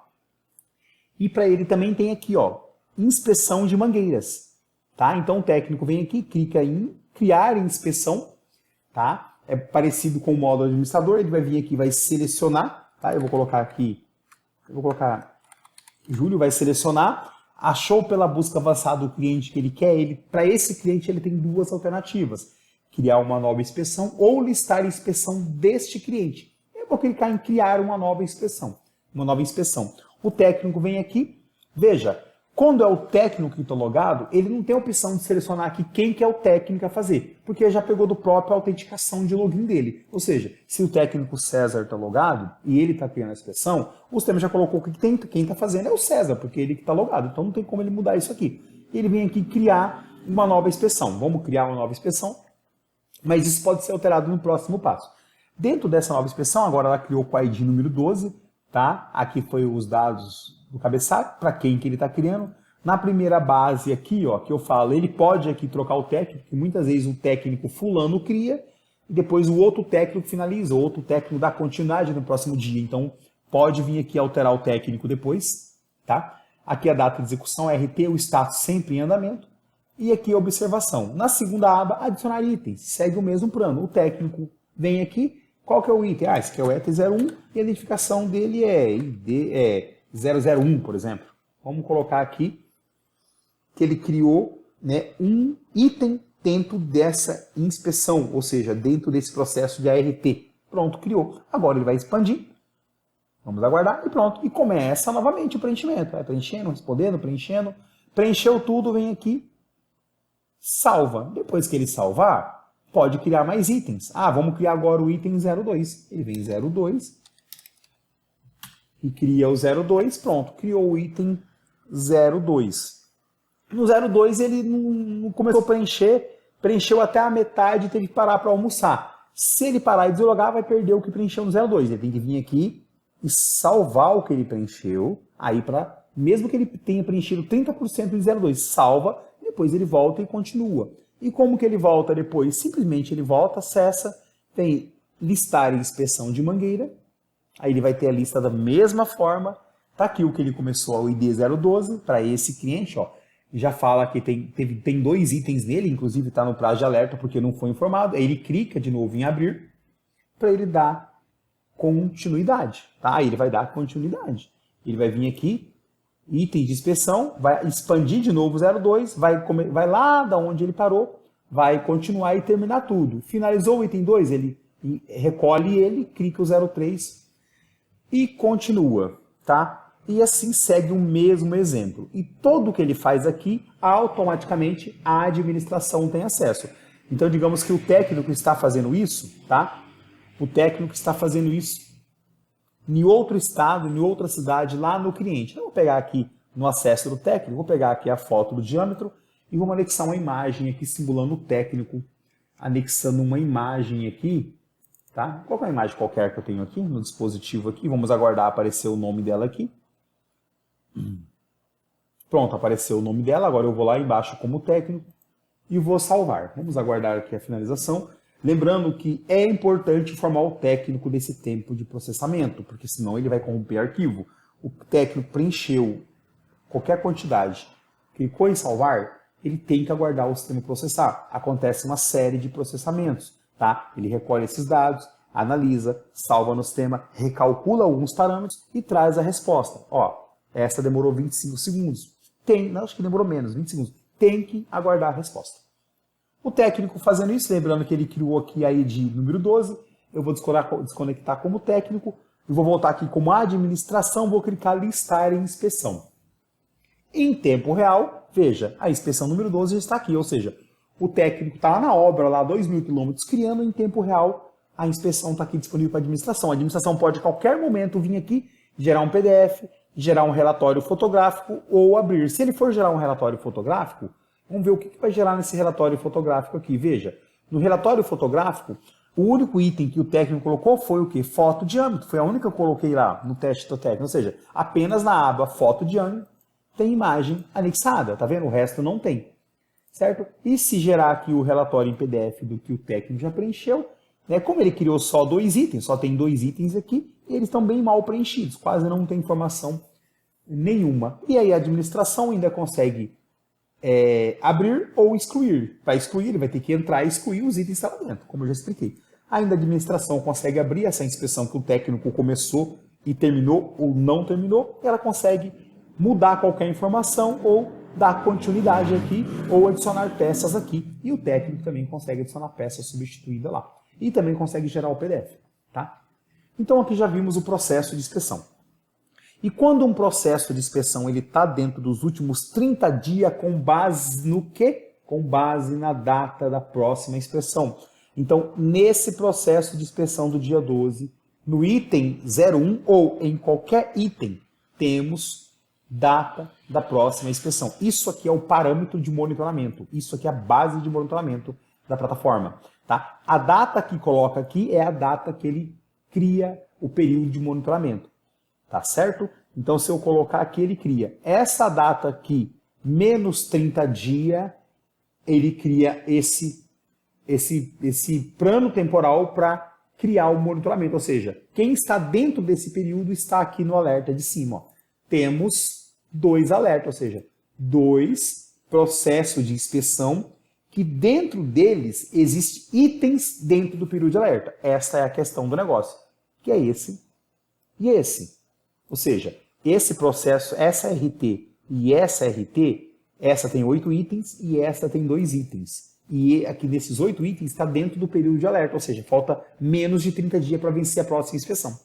S1: E para ele também tem aqui, ó, inspeção de mangueiras, tá? Então, o técnico vem aqui, clica em criar inspeção, tá? É parecido com o modo administrador, ele vai vir aqui, vai selecionar, tá? Eu vou colocar aqui, Júlio vai selecionar. achou pela busca avançada o cliente que ele quer, para esse cliente ele tem duas alternativas. Criar uma nova inspeção ou listar a inspeção deste cliente. Eu vou clicar em criar uma nova inspeção. O técnico vem aqui, veja, quando é o técnico que está logado, ele não tem a opção de selecionar aqui quem que é o técnico a fazer, porque já pegou do próprio autenticação de login dele. Ou seja, se o técnico César está logado e ele está criando a inspeção, o sistema já colocou que quem está fazendo é o César, porque ele que está logado. Então não tem como ele mudar isso aqui. Ele vem aqui criar uma nova inspeção. Vamos criar uma nova inspeção, mas isso pode ser alterado no próximo passo. Dentro dessa nova inspeção, agora ela criou com o ID número 12, tá? Aqui foi os dados do cabeçalho, para quem que ele está criando. Na primeira base aqui, ó, que eu falo, ele pode aqui trocar o técnico, que muitas vezes o técnico fulano cria, e depois o outro técnico finaliza, o outro técnico dá continuidade no próximo dia. Então, pode vir aqui alterar o técnico depois, tá? Aqui a data de execução, RT, o status sempre em andamento. E aqui a observação. Na segunda aba, adicionar itens. Segue o mesmo plano. O técnico vem aqui. Qual que é o item? Ah, esse aqui é o ETA 01 e a identificação dele é ID 001, por exemplo. Vamos colocar aqui que ele criou, né, um item dentro dessa inspeção, ou seja, dentro desse processo de ART. Pronto, criou. Agora ele vai expandir. Vamos aguardar e pronto. E começa novamente o preenchimento. Vai preenchendo, respondendo, preenchendo. Preencheu tudo, vem aqui, salva. Depois que ele salvar, pode criar mais itens. Ah, vamos criar agora o item 02. Ele vem 02 e cria o 02. Pronto, criou o item 02. No 02 ele não começou a preencher, preencheu até a metade e teve que parar para almoçar. Se ele parar e deslogar, vai perder o que preencheu no 02. Ele tem que vir aqui e salvar o que ele preencheu, aí para, mesmo que ele tenha preenchido 30% do 02, salva, depois ele volta e continua. E como que ele volta depois? Simplesmente ele volta, acessa, tem listar e inspeção de mangueira, aí ele vai ter a lista da mesma forma, tá aqui o que ele começou, o ID 012, para esse cliente, ó, já fala que tem dois itens nele, inclusive está no prazo de alerta porque não foi informado, aí ele clica de novo em abrir, para ele dar continuidade, tá? Aí ele vai dar continuidade. Ele vai vir aqui, item de inspeção, vai expandir de novo o 02, vai lá da onde ele parou, vai continuar e terminar tudo. Finalizou o item 2, ele recolhe ele, clica o 03 e continua, tá? E assim segue o mesmo exemplo. E tudo que ele faz aqui, automaticamente a administração tem acesso. Então, digamos que o técnico está fazendo isso, tá? O técnico está fazendo isso em outro estado, em outra cidade, lá no cliente. Eu vou pegar aqui no acesso do técnico, vou pegar aqui a foto do diâmetro e vou anexar uma imagem aqui simulando o técnico, anexando uma imagem aqui, tá? Qual é a imagem qualquer que eu tenho aqui no dispositivo aqui? Vamos aguardar aparecer o nome dela aqui. Pronto, apareceu o nome dela. Agora eu vou lá embaixo como técnico e vou salvar. Vamos aguardar aqui a finalização. Lembrando que é importante informar o técnico desse tempo de processamento, porque senão ele vai corromper arquivo. O técnico preencheu qualquer quantidade, clicou em salvar, ele tem que aguardar o sistema processar. Acontece uma série de processamentos, tá? Ele recolhe esses dados, analisa, salva no sistema, recalcula alguns parâmetros e traz a resposta. Ó, essa demorou 25 segundos. Não, acho que demorou menos, 20 segundos. Tem que aguardar a resposta. O técnico fazendo isso, lembrando que ele criou aqui a ID número 12, eu vou desconectar como técnico, e vou voltar aqui como administração, vou clicar listar em inspeção. Em tempo real, veja, a inspeção número 12 já está aqui, ou seja, o técnico está lá na obra, lá 2.000 km criando, em tempo real, a inspeção está aqui disponível para a administração. A administração pode a qualquer momento vir aqui, gerar um PDF, gerar um relatório fotográfico ou abrir. Se ele for gerar um relatório fotográfico, vamos ver o que vai gerar nesse relatório fotográfico aqui. Veja, no relatório fotográfico, o único item que o técnico colocou foi o quê? Foto diâmetro. Foi a única que eu coloquei lá no teste do técnico. Ou seja, apenas na aba foto diâmetro tem imagem anexada. Tá vendo? O resto não tem. Certo? E se gerar aqui o relatório em PDF do que o técnico já preencheu, né? Como ele criou só dois itens, só tem dois itens aqui, eles estão bem mal preenchidos. Quase não tem informação nenhuma. E aí a administração ainda consegue abrir ou excluir. Para excluir, ele vai ter que entrar e excluir os itens que estão lá dentro, como eu já expliquei. Ainda a administração consegue abrir essa inspeção que o técnico começou e terminou ou não terminou, ela consegue mudar qualquer informação ou dar continuidade aqui ou adicionar peças aqui. E o técnico também consegue adicionar peça substituída lá. E também consegue gerar o PDF. Tá? Então aqui já vimos o processo de inspeção. E quando um processo de inspeção está dentro dos últimos 30 dias, com base no quê? Com base na data da próxima inspeção. Então, nesse processo de inspeção do dia 12, no item 01 ou em qualquer item, temos data da próxima inspeção. Isso aqui é o parâmetro de monitoramento. Isso aqui é a base de monitoramento da plataforma. Tá? A data que coloca aqui é a data que ele cria o período de monitoramento. Tá certo? Então, se eu colocar aqui, ele cria. Essa data aqui, menos 30 dias, ele cria esse plano temporal para criar o monitoramento. Ou seja, quem está dentro desse período está aqui no alerta de cima. Ó. Temos 2 alertas, ou seja, 2 processos de inspeção que dentro deles existem itens dentro do período de alerta. Esta é a questão do negócio, que é esse e esse. Ou seja, esse processo, essa RT e essa RT, essa tem 8 itens e essa tem 2 itens. E aqui nesses 8 itens está dentro do período de alerta, ou seja, falta menos de 30 dias para vencer a próxima inspeção.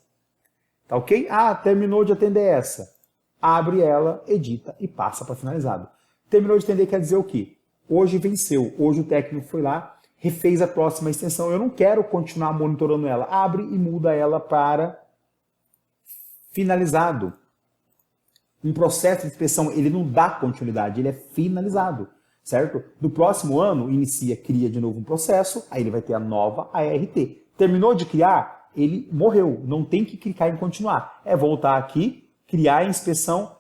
S1: Tá ok? Ah, terminou de atender essa. Abre ela, edita e passa para finalizado. Terminou de atender quer dizer o quê? Hoje venceu, hoje o técnico foi lá, refez a próxima extensão. Eu não quero continuar monitorando ela. Abre e muda ela para finalizado. Um processo de inspeção, ele não dá continuidade, ele é finalizado, certo? No próximo ano, inicia, cria de novo um processo, aí ele vai ter a nova ART. Terminou de criar, ele morreu, não tem que clicar em continuar. É voltar aqui, criar a inspeção,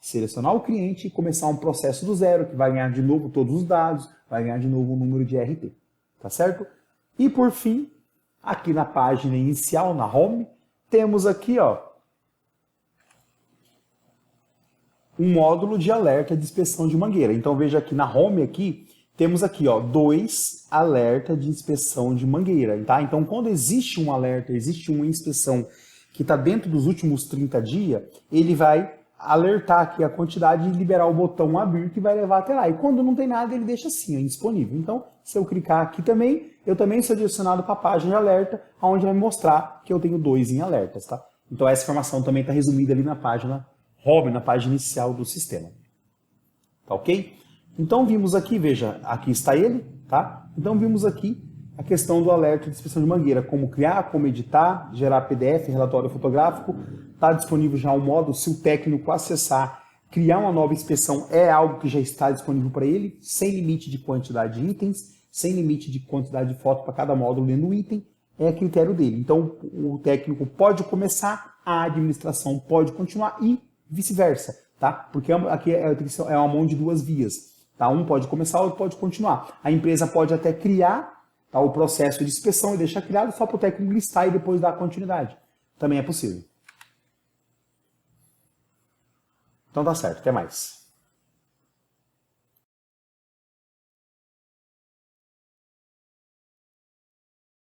S1: selecionar o cliente e começar um processo do zero, que vai ganhar de novo todos os dados, vai ganhar de novo o número de ART, tá certo? E por fim, aqui na página inicial, na home, temos aqui, ó, um módulo de alerta de inspeção de mangueira. Então veja aqui na home aqui, temos aqui, ó, 2 alertas de inspeção de mangueira, tá? Então quando existe um alerta, existe uma inspeção que está dentro dos últimos 30 dias, ele vai alertar aqui a quantidade e liberar o botão abrir que vai levar até lá. E quando não tem nada, ele deixa assim, ó, indisponível. Então, se eu clicar aqui também, eu também sou direcionado para a página de alerta, onde vai mostrar que eu tenho 2 em alertas, tá? Então essa informação também está resumida ali na página home, na página inicial do sistema. Tá ok? Então vimos aqui, veja, aqui está ele, tá? Então vimos aqui a questão do alerta de inspeção de mangueira, como criar, como editar, gerar PDF, relatório fotográfico. Está disponível já um módulo, se o técnico acessar, criar uma nova inspeção é algo que já está disponível para ele, sem limite de quantidade de itens, sem limite de quantidade de foto para cada módulo dentro do item, é critério dele. Então o técnico pode começar, a administração pode continuar e vice-versa, tá? Porque aqui é uma mão de 2 vias, tá? Um pode começar, outro pode continuar. A empresa pode até criar, tá, o processo de inspeção e deixar criado só para o técnico listar e depois dar continuidade. Também é possível. Então tá certo, até mais.